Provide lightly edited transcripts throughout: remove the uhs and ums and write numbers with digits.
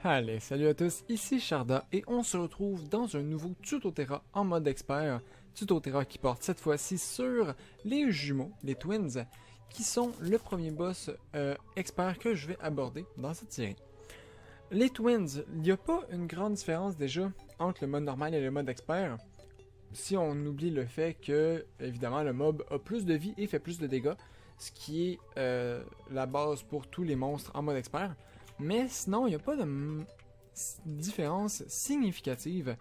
Allez, salut à tous, ici Sharda et on se retrouve dans un nouveau Tutoterra en mode expert. Tutoterra qui porte cette fois-ci sur les jumeaux, les twins, qui sont le premier boss expert que je vais aborder dans cette série. Les twins, il n'y a pas une grande différence déjà entre le mode normal et le mode expert. Si on oublie le fait que, évidemment, le mob a plus de vie et fait plus de dégâts, ce qui est la base pour tous les monstres en mode expert. Mais sinon, il n'y a pas de différence significative.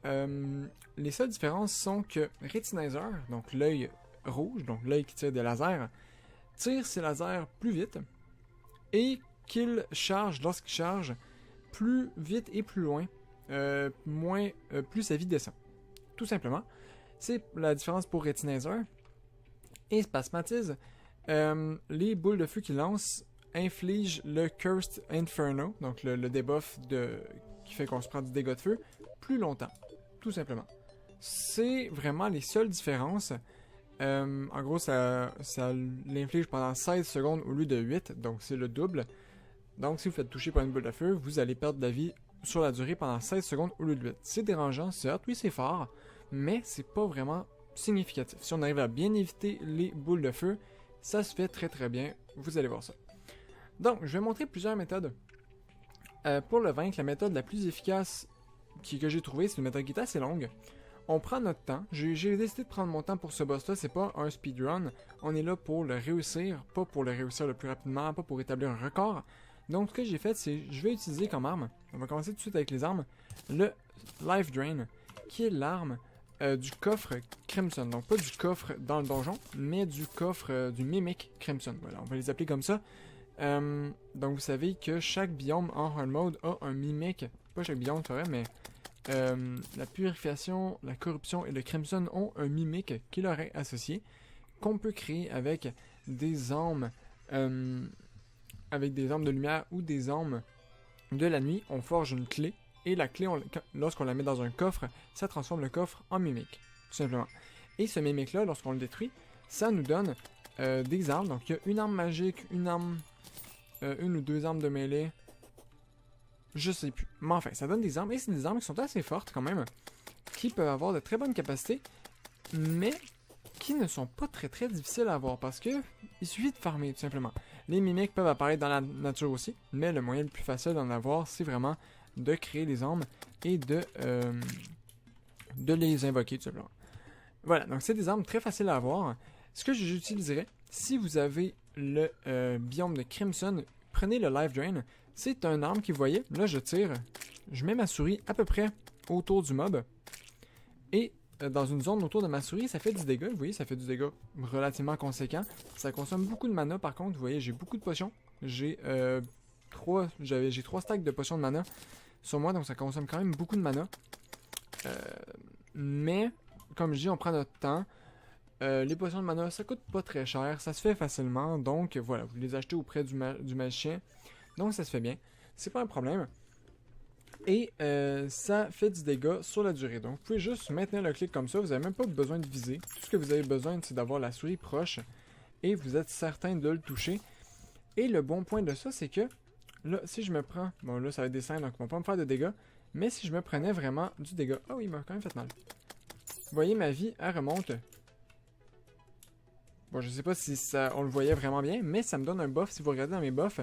Les seules différences sont que Retinizer, donc l'œil rouge, donc l'œil qui tire des lasers, tire ses lasers plus vite et qu'il charge, lorsqu'il charge, plus vite et plus loin, plus sa vie descend. Tout simplement. C'est la différence pour Retinizer. Et Spasmatize, les boules de feu qu'il lance inflige le Cursed Inferno, donc le debuff qui fait qu'on se prend du dégât de feu, plus longtemps, tout simplement. C'est vraiment les seules différences. En gros, ça l'inflige pendant 16 secondes au lieu de 8, donc c'est le double. Donc si vous faites toucher par une boule de feu, vous allez perdre de la vie sur la durée pendant 16 secondes au lieu de 8. C'est dérangeant, certes, oui c'est fort, mais c'est pas vraiment significatif. Si on arrive à bien éviter les boules de feu, ça se fait très très bien, vous allez voir ça. Donc, je vais montrer plusieurs méthodes. Pour le vaincre, la méthode la plus efficace que j'ai trouvée, c'est une méthode qui est assez longue. On prend notre temps. J'ai décidé de prendre mon temps pour ce boss-là. C'est pas un speedrun. On est là pour le réussir, pas pour le réussir le plus rapidement, pas pour établir un record. Donc, ce que j'ai fait, c'est je vais utiliser comme arme, on va commencer tout de suite avec les armes, le Life Drain, qui est l'arme du coffre Crimson. Donc, pas du coffre dans le donjon, mais du coffre du Mimic Crimson. Voilà, on va les appeler comme ça. Donc vous savez que chaque biome en hard mode a un mimic, pas chaque biome c'est vrai, mais la purification, la corruption et le crimson ont un mimic qui leur est associé, qu'on peut créer avec des armes de lumière ou des armes de la nuit. On forge une clé et la clé, lorsqu'on la met dans un coffre, ça transforme le coffre en mimic, tout simplement. Et ce mimic là, lorsqu'on le détruit, ça nous donne des armes. Donc il y a une arme magique, une ou deux armes de mêlée. Je sais plus. Mais enfin, ça donne des armes. Et c'est des armes qui sont assez fortes quand même. Qui peuvent avoir de très bonnes capacités. Mais qui ne sont pas très très difficiles à avoir. Parce que il suffit de farmer tout simplement. Les mimiques peuvent apparaître dans la nature aussi. Mais le moyen le plus facile d'en avoir, c'est vraiment de créer les armes. Et de les invoquer tout simplement. Voilà, donc c'est des armes très faciles à avoir. Ce que j'utiliserais, si vous avez le biome de Crimson, prenez le Life Drain. C'est un arme qui, vous voyez, là je tire, je mets ma souris à peu près autour du mob. Et dans une zone autour de ma souris, ça fait du dégât. Vous voyez, ça fait du dégât relativement conséquent. Ça consomme beaucoup de mana par contre. Vous voyez, j'ai beaucoup de potions. J'ai 3 stacks de potions de mana sur moi, donc ça consomme quand même beaucoup de mana. Mais, comme je dis, on prend notre temps. Les potions de mana, ça coûte pas très cher, ça se fait facilement, donc voilà, vous les achetez auprès du magicien, donc ça se fait bien, c'est pas un problème. Et ça fait du dégât sur la durée, donc vous pouvez juste maintenir le clic comme ça, vous n'avez même pas besoin de viser, tout ce que vous avez besoin c'est d'avoir la souris proche, et vous êtes certain de le toucher. Et le bon point de ça, c'est que, là, si je me prends, bon là ça va descendre, donc on va pas me faire de dégâts, mais si je me prenais vraiment du dégât, oh il m'a quand même fait mal. Vous voyez, ma vie, elle remonte. Bon, je sais pas si on le voyait vraiment bien, mais ça me donne un buff. Si vous regardez dans mes buffs,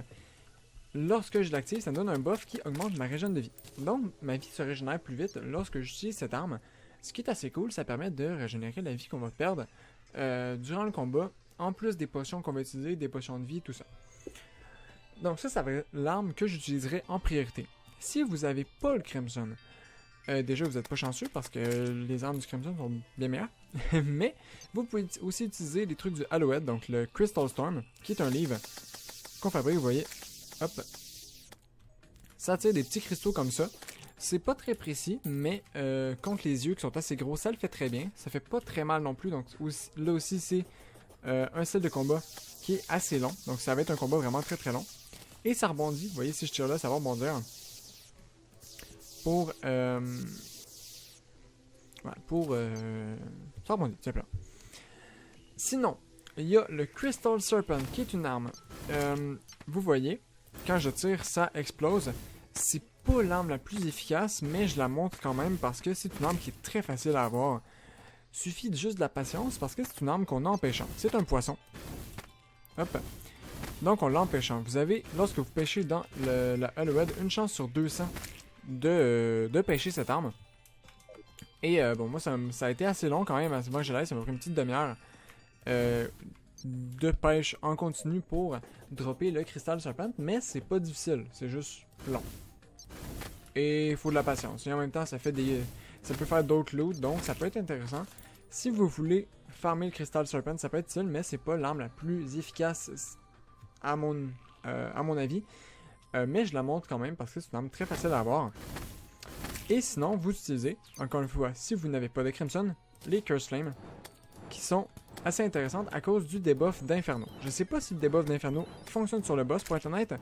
lorsque je l'active, ça me donne un buff qui augmente ma régène de vie. Donc, ma vie se régénère plus vite lorsque j'utilise cette arme. Ce qui est assez cool, ça permet de régénérer la vie qu'on va perdre durant le combat, en plus des potions qu'on va utiliser, des potions de vie, tout ça. Donc ça va être l'arme que j'utiliserai en priorité. Si vous n'avez pas le Crimson, déjà vous n'êtes pas chanceux parce que les armes du Crimson sont bien meilleures. Mais vous pouvez aussi utiliser les trucs du Alouette, donc le Crystal Storm, qui est un livre qu'on fabrique, vous voyez. Hop. Ça tire des petits cristaux comme ça. C'est pas très précis, mais contre les yeux qui sont assez gros, ça le fait très bien. Ça fait pas très mal non plus, donc là aussi c'est un style de combat qui est assez long. Donc ça va être un combat vraiment très très long. Et ça rebondit, vous voyez si je tire là, ça va rebondir. Ça rebondit, tout simplement. Sinon, il y a le Crystal Serpent qui est une arme. Vous voyez, quand je tire, ça explose. C'est pas l'arme la plus efficace, mais je la montre quand même parce que c'est une arme qui est très facile à avoir. Suffit juste de la patience parce que c'est une arme qu'on a en pêchant. C'est un poisson. Hop. Donc on l'a en pêchant. Vous avez, lorsque vous pêchez dans la Alouette, une chance sur 200 de pêcher cette arme. Et bon, moi ça a été assez long quand même, avant que je l'aille, ça m'a pris une petite demi-heure de pêche en continu pour dropper le Crystal Serpent, mais c'est pas difficile, c'est juste long. Et il faut de la patience. Et en même temps, ça peut faire d'autres loots, donc ça peut être intéressant. Si vous voulez farmer le Crystal Serpent, ça peut être utile, mais c'est pas l'arme la plus efficace à mon avis. Mais je la montre quand même parce que c'est une arme très facile à avoir. Et sinon, vous utilisez, encore une fois, si vous n'avez pas de Crimson, les Curse Flames, qui sont assez intéressantes à cause du debuff d'Inferno. Je sais pas si le debuff d'Inferno fonctionne sur le boss, pour être honnête.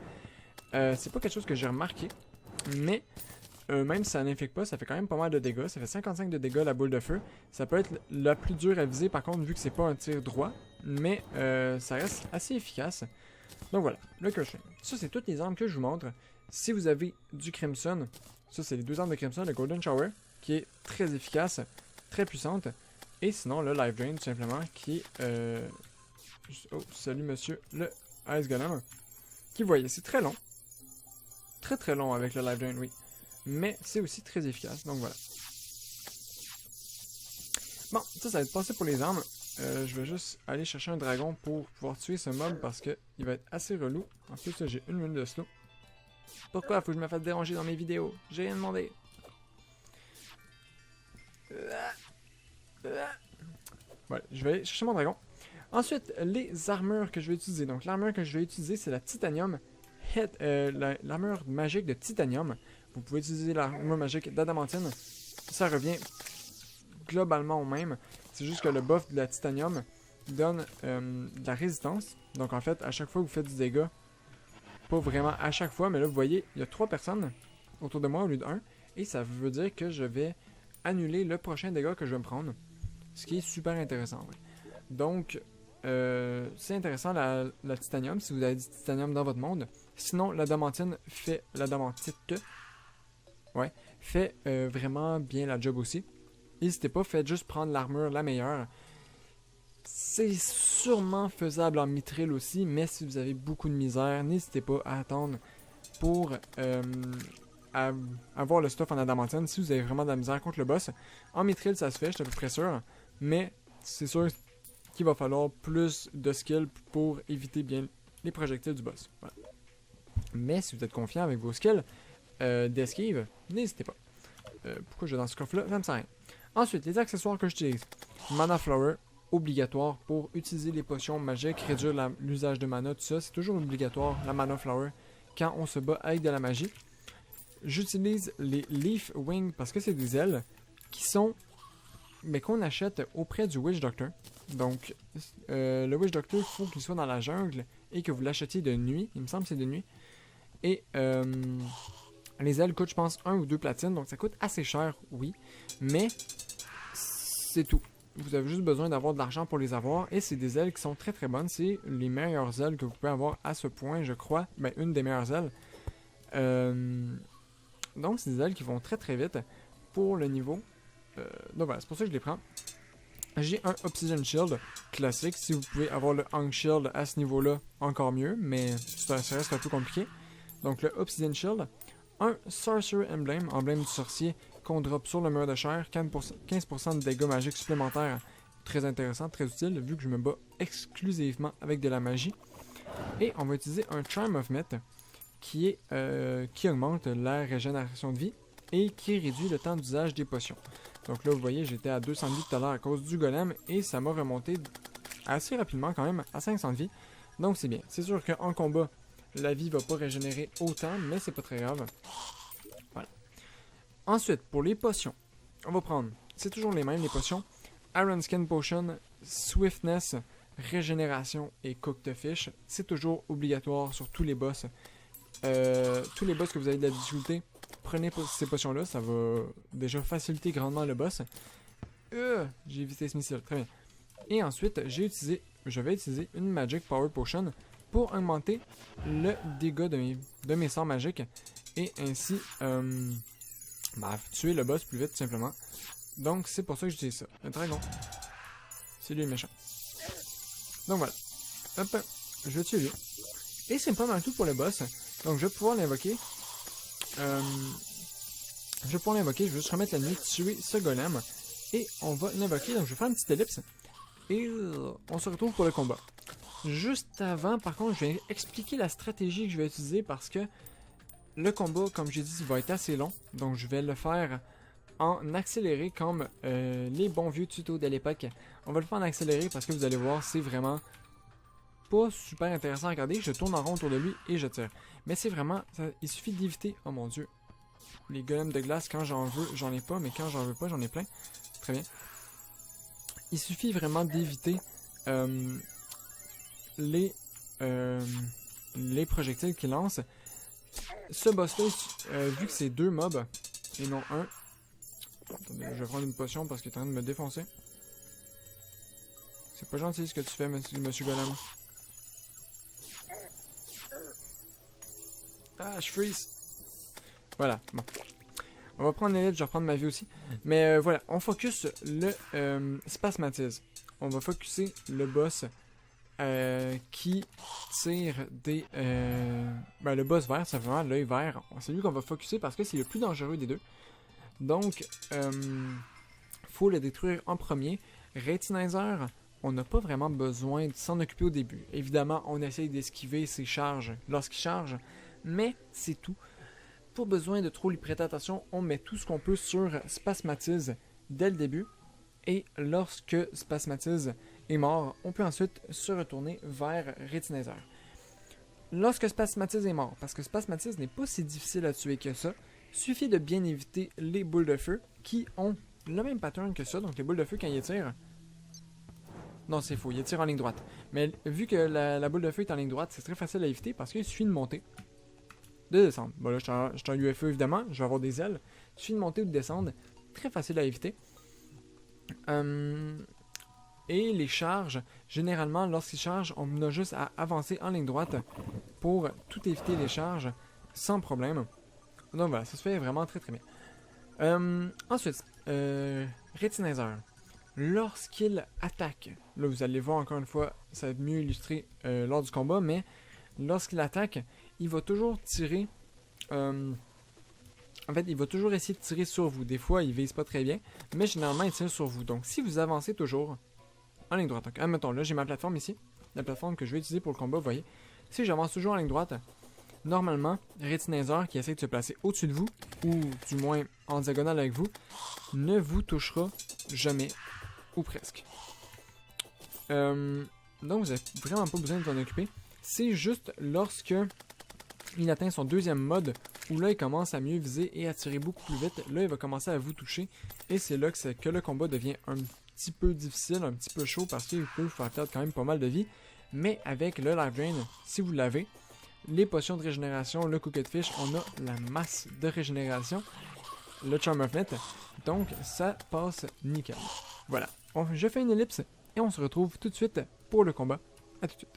C'est pas quelque chose que j'ai remarqué, mais même si ça n'infecte pas, ça fait quand même pas mal de dégâts. Ça fait 55 de dégâts la boule de feu. Ça peut être la plus dure à viser, par contre, vu que c'est pas un tir droit, mais ça reste assez efficace. Donc voilà, le Curse Flame. Ça, c'est toutes les armes que je vous montre. Si vous avez du Crimson, ça c'est les deux armes de Crimson, le Golden Shower, qui est très efficace, très puissante. Et sinon le Life Drain, tout simplement, qui est... Oh, salut monsieur, le Ice Golem. Qui, vous voyez, c'est très long. Très très long avec le Life Drain, oui. Mais c'est aussi très efficace, donc voilà. Bon, ça va être passé pour les armes. Je vais juste aller chercher un dragon pour pouvoir tuer ce mob parce que il va être assez relou. En plus, j'ai 1 minute de slow. Pourquoi faut que je me fasse déranger dans mes vidéos? J'ai rien demandé. Voilà, je vais aller chercher mon dragon. Ensuite, les armures que je vais utiliser. Donc, l'armure que je vais utiliser, c'est la Titanium l'armure magique de Titanium. Vous pouvez utiliser l'armure magique d'Adamantine. Ça revient globalement au même. C'est juste que le buff de la Titanium donne de la résistance. Donc en fait, à chaque fois que vous faites du dégât, pas vraiment à chaque fois, mais là vous voyez, il y a 3 personnes autour de moi au lieu de 1. Et ça veut dire que je vais annuler le prochain dégât que je vais me prendre. Ce qui est super intéressant. Ouais. Donc, c'est intéressant la Titanium, si vous avez du Titanium dans votre monde. Sinon, l'Adamantine fait... L'Adamantite, ouais, fait vraiment bien la job aussi. N'hésitez pas, faites juste prendre l'armure la meilleure. C'est sûrement faisable en mithril aussi, mais si vous avez beaucoup de misère, n'hésitez pas à attendre pour avoir le stuff en adamantine. Si vous avez vraiment de la misère contre le boss, en mithril ça se fait, je suis à peu près sûr, mais c'est sûr qu'il va falloir plus de skill pour éviter bien les projectiles du boss. Voilà. Mais si vous êtes confiant avec vos skills d'esquive, n'hésitez pas. Pourquoi je vais dans ce coffre-là? Ça me sert à rien. Ensuite, les accessoires que j'utilise. Mana Flower, obligatoire pour utiliser les potions magiques, réduire l'usage de mana, tout ça. C'est toujours obligatoire, la Mana Flower, quand on se bat avec de la magie. J'utilise les Leaf Wing parce que c'est des ailes qui sont... mais qu'on achète auprès du Witch Doctor. Donc, le Witch Doctor, il faut qu'il soit dans la jungle et que vous l'achetiez de nuit. Il me semble que c'est de nuit. Et les ailes coûtent, je pense, 1 ou 2 platines. Donc, ça coûte assez cher, oui. Mais, c'est tout. Vous avez juste besoin d'avoir de l'argent pour les avoir. Et c'est des ailes qui sont très très bonnes. C'est les meilleures ailes que vous pouvez avoir à ce point, je crois. Ben, une des meilleures ailes. Donc, c'est des ailes qui vont très très vite pour le niveau. Donc voilà, c'est pour ça que je les prends. J'ai un Obsidian Shield classique. Si vous pouvez avoir le Hung Shield à ce niveau-là, encore mieux. Mais ça reste un peu compliqué. Donc le Obsidian Shield. Un Sorcerer Emblem, emblème du sorcier, qu'on drop sur le mur de chair. 15% de dégâts magiques supplémentaires. Très intéressant, très utile, vu que je me bats exclusivement avec de la magie. Et on va utiliser un Charm of Myth, qui augmente la régénération de vie et qui réduit le temps d'usage des potions. Donc là, vous voyez, j'étais à 200 de vie tout à l'heure à cause du golem et ça m'a remonté assez rapidement quand même à 500 de vie. Donc c'est bien. C'est sûr qu'en combat, la vie va pas régénérer autant, mais c'est pas très grave. Voilà. Ensuite, pour les potions, on va prendre, c'est toujours les mêmes, les potions. Iron Skin Potion, Swiftness, Régénération et Cooked Fish. C'est toujours obligatoire sur tous les boss. Tous les boss que vous avez de la difficulté, prenez ces potions-là, ça va déjà faciliter grandement le boss. J'ai évité ce missile, très bien. Et ensuite, je vais utiliser une Magic Power Potion pour augmenter le dégât de mes sorts magiques et ainsi tuer le boss plus vite tout simplement. Donc c'est pour ça que j'utilise ça. Le dragon. C'est lui le méchant. Donc voilà. Hop, je tue lui. Et c'est pas mal tout pour le boss. Donc je vais pouvoir l'invoquer. Je vais juste remettre la nuit, tuer ce golem. Et on va l'invoquer. Donc je vais faire une petite ellipse. Et on se retrouve pour le combat. Juste avant, par contre, je vais expliquer la stratégie que je vais utiliser parce que le combat, comme j'ai dit, va être assez long. Donc je vais le faire en accéléré comme les bons vieux tutos de l'époque. On va le faire en accéléré parce que vous allez voir, c'est vraiment pas super intéressant à regarder. Je tourne en rond autour de lui et je tire. Mais c'est vraiment, il suffit d'éviter, oh mon dieu, les golems de glace, quand j'en veux, j'en ai pas, mais quand j'en veux pas, j'en ai plein. Très bien. Il suffit vraiment d'éviter les projectiles qu'il lance. Ce boss-là, vu que c'est 2 mobs et non 1, attendez, je vais prendre une potion parce qu'il est en train de me défoncer. C'est pas gentil ce que tu fais, monsieur Golem. Ah, je freeze. Voilà, bon. On va prendre l'élite, je vais reprendre ma vie aussi. Mais voilà, on focus le Spasmatise. On va focuser le boss qui tire des... le boss vert, c'est vraiment l'œil vert. C'est lui qu'on va focuser parce que c'est le plus dangereux des deux. Donc, faut le détruire en premier. Retinizer, on n'a pas vraiment besoin de s'en occuper au début. Évidemment, on essaye d'esquiver ses charges lorsqu'il charge, mais c'est tout. Pas besoin de trop lui prêter attention, on met tout ce qu'on peut sur Spasmatise dès le début. Et lorsque Spasmatise est mort, on peut ensuite se retourner vers Retinizer. Lorsque Spasmatise est mort, parce que Spasmatise n'est pas si difficile à tuer que ça, suffit de bien éviter les boules de feu qui ont le même pattern que ça. Donc les boules de feu, quand ils tirent... Non, c'est faux, ils tirent en ligne droite. Mais vu que la boule de feu est en ligne droite, c'est très facile à éviter parce qu'il suffit de monter, de descendre. Bon là, je suis en UFE évidemment, je vais avoir des ailes. Il suffit de monter ou de descendre, très facile à éviter. Et les charges, généralement, lorsqu'ils chargent, on a juste à avancer en ligne droite pour tout éviter les charges sans problème. Donc voilà, ça se fait vraiment très très bien. Ensuite, Retinizer. Lorsqu'il attaque, là vous allez voir encore une fois, ça va être mieux illustré lors du combat, mais lorsqu'il attaque, il va toujours tirer... En fait, il va toujours essayer de tirer sur vous. Des fois, il vise pas très bien, mais généralement, il tire sur vous. Donc, si vous avancez toujours en ligne droite, donc, admettons, là, j'ai ma plateforme ici, la plateforme que je vais utiliser pour le combat, vous voyez. Si j'avance toujours en ligne droite, normalement, Retinizer qui essaie de se placer au-dessus de vous, ou du moins en diagonale avec vous, ne vous touchera jamais, ou presque. Donc, vous n'avez vraiment pas besoin de vous en occuper. C'est juste lorsque il atteint son deuxième mode, où là il commence à mieux viser et à tirer beaucoup plus vite. Là il va commencer à vous toucher et c'est là que le combat devient un petit peu difficile, un petit peu chaud parce qu'il peut vous faire perdre quand même pas mal de vie. Mais avec le Life Drain, si vous l'avez, les potions de régénération, le Cooked Fish, on a la masse de régénération, le Charm of Net, donc ça passe nickel. Voilà, je fais une ellipse et on se retrouve tout de suite pour le combat. À tout de suite.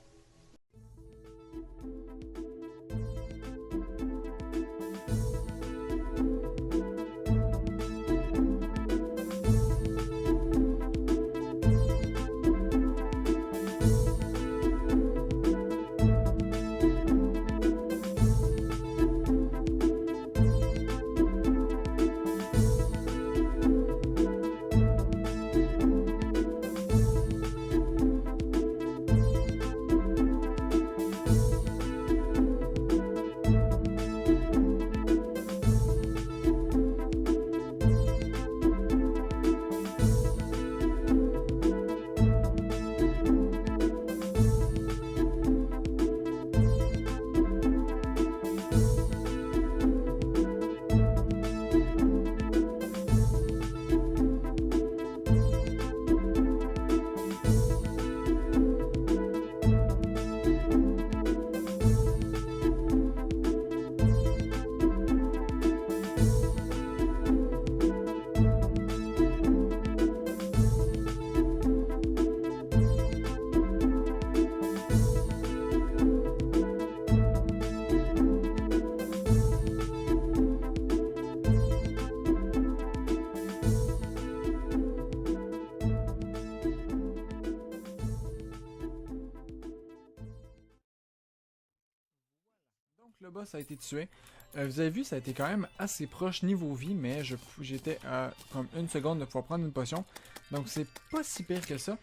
boss a été tué. Vous avez vu, ça a été quand même assez proche niveau vie, mais j'étais à comme 1 seconde de pouvoir prendre une potion. Donc c'est pas si pire que ça.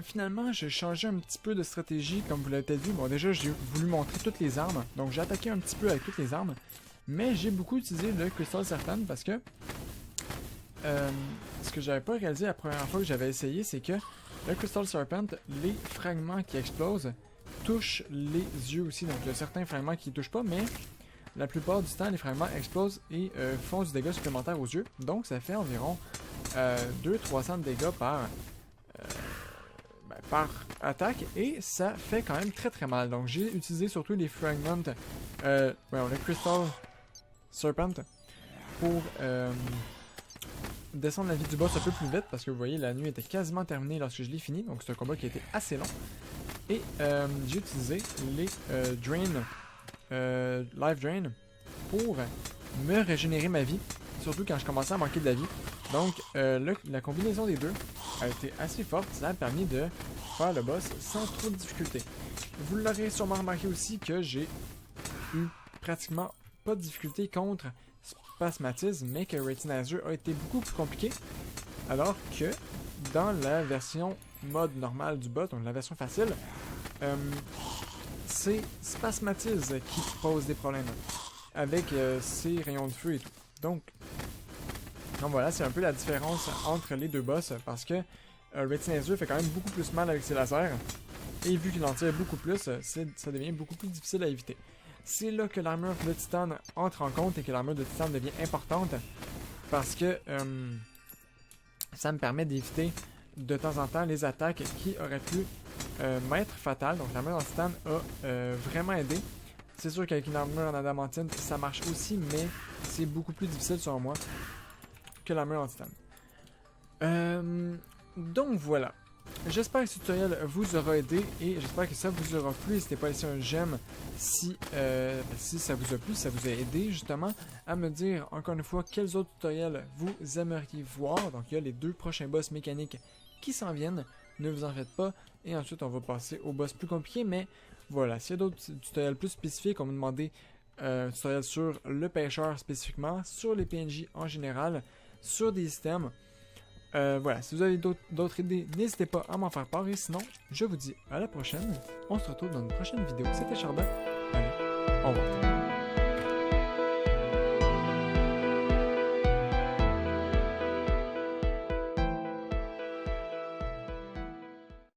Finalement, j'ai changé un petit peu de stratégie, comme vous l'avez peut-être vu. Bon, déjà, j'ai voulu montrer toutes les armes. Donc j'ai attaqué un petit peu avec toutes les armes. Mais j'ai beaucoup utilisé le Crystal Serpent parce que... ce que j'avais pas réalisé la première fois que j'avais essayé, c'est que le Crystal Serpent, les fragments qui explosent touchent les yeux aussi. Donc il y a certains fragments qui ne touchent pas, mais la plupart du temps, les fragments explosent et font du dégât supplémentaire aux yeux. Donc ça fait environ 200-300 de dégâts par attaque et ça fait quand même très très mal. Donc j'ai utilisé surtout les fragments, le Crystal Serpent pour descendre la vie du boss un peu plus vite parce que vous voyez la nuit était quasiment terminée lorsque je l'ai fini. Donc c'est un combat qui a été assez long. Et j'ai utilisé les Life Drain pour me régénérer ma vie, surtout quand je commençais à manquer de la vie. Donc la combinaison des deux a été assez forte, ça a permis de faire le boss sans trop de difficulté. Vous l'aurez sûrement remarqué aussi que j'ai eu pratiquement pas de difficulté contre Spasmatism, mais que Retinizer a été beaucoup plus compliqué, alors que dans la version mode normale du boss, donc la version facile, c'est Spasmatism qui pose des problèmes avec ses rayons de feu et tout. Donc voilà, c'est un peu la différence entre les deux boss parce que Retinizer fait quand même beaucoup plus mal avec ses lasers et vu qu'il en tire beaucoup plus, ça devient beaucoup plus difficile à éviter. C'est là que l'armure de Titan entre en compte et que l'armure de Titan devient importante parce que ça me permet d'éviter de temps en temps les attaques qui auraient pu m'être fatales. Donc l'armure en Titan a vraiment aidé. C'est sûr qu'avec une armure en adamantine ça marche aussi, mais c'est beaucoup plus difficile selon moi que l'armure en Titan. Donc voilà. J'espère que ce tutoriel vous aura aidé et j'espère que ça vous aura plu. N'hésitez pas à laisser un j'aime si ça vous a plu, si ça vous a aidé justement à me dire encore une fois quels autres tutoriels vous aimeriez voir. Donc il y a les 2 prochains boss mécaniques qui s'en viennent, ne vous en faites pas. Et ensuite on va passer aux boss plus compliqués, mais voilà, s'il y a d'autres tutoriels plus spécifiques, on m'a demandé un tutoriel sur le pêcheur spécifiquement, sur les PNJ en général, sur des systèmes. Voilà, si vous avez d'autres idées, n'hésitez pas à m'en faire part. Et sinon, je vous dis à la prochaine. On se retrouve dans une prochaine vidéo. C'était Chardin. Allez, au revoir.